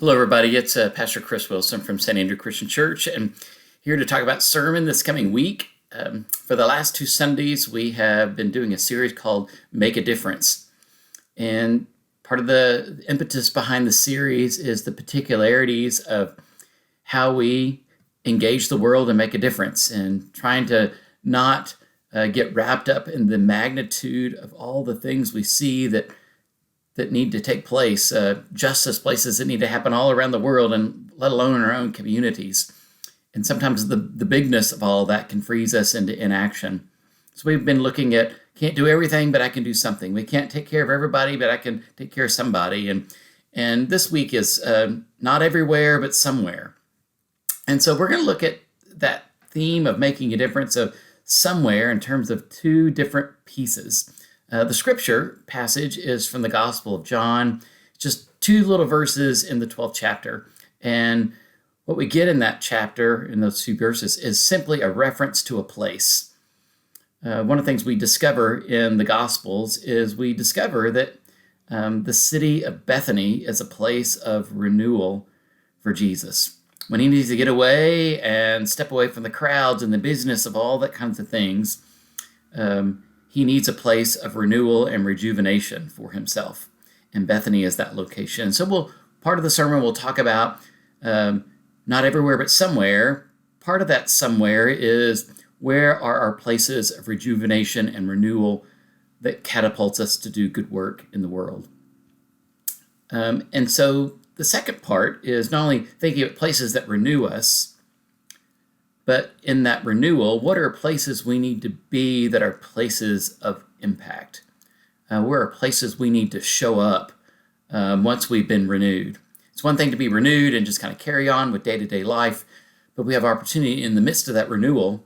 Hello, everybody. It's Pastor Chris Wilson from St. Andrew Christian Church, and here to talk about sermon this coming week. For the last two Sundays, we have been doing a series called Make a Difference. And part of the impetus behind the series is the particularities of how we engage the world and make a difference, and trying to not get wrapped up in the magnitude of all the things we see that need to take place, justice places that need to happen all around the world, and let alone in our own communities. And sometimes the bigness of all that can freeze us into inaction. So we've been looking at, can't do everything, but I can do something. We can't take care of everybody, but I can take care of somebody. And this week is not everywhere, but somewhere. And so we're going to look at that theme of making a difference of somewhere in terms of two different pieces. The scripture passage is from the Gospel of John, just two little verses in the 12th chapter. And what we get in that chapter, in those two verses, is simply a reference to a place. One of the things we discover in the Gospels is we discover that the city of Bethany is a place of renewal for Jesus. When he needs to get away and step away from the crowds and the business of all that kinds of things, he needs a place of renewal and rejuvenation for himself. And Bethany is that location. So part of the sermon we'll talk about not everywhere, but somewhere. Part of that somewhere is, where are our places of rejuvenation and renewal that catapults us to do good work in the world? And so the second part is not only thinking of places that renew us, but in that renewal, what are places we need to be that are places of impact? Where are places we need to show up once we've been renewed? It's one thing to be renewed and just kind of carry on with day-to-day life, but we have opportunity in the midst of that renewal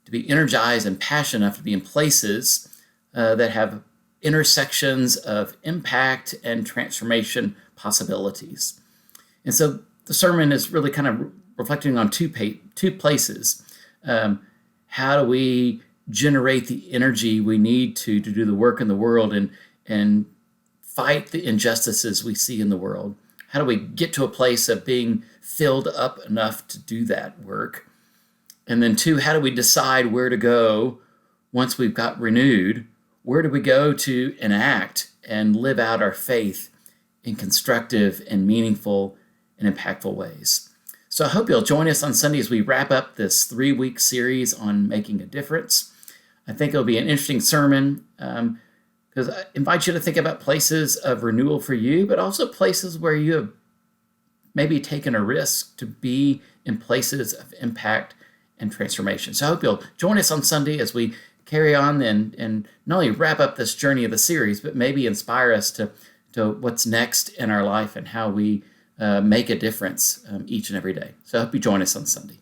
to be energized and passionate enough to be in places that have intersections of impact and transformation possibilities. And so the sermon is really kind of reflecting on two places. How do we generate the energy we need to do the work in the world and fight the injustices we see in the world? How do we get to a place of being filled up enough to do that work? And then two, how do we decide where to go once we've got renewed? Where do we go to enact and live out our faith in constructive and meaningful and impactful ways? So I hope you'll join us on Sunday as we wrap up this 3-week series on making a difference. I think it'll be an interesting sermon because I invite you to think about places of renewal for you, but also places where you have maybe taken a risk to be in places of impact and transformation. So I hope you'll join us on Sunday as we carry on and not only wrap up this journey of the series, but maybe inspire us to what's next in our life and how we make a difference each and every day. So I hope you join us on Sunday.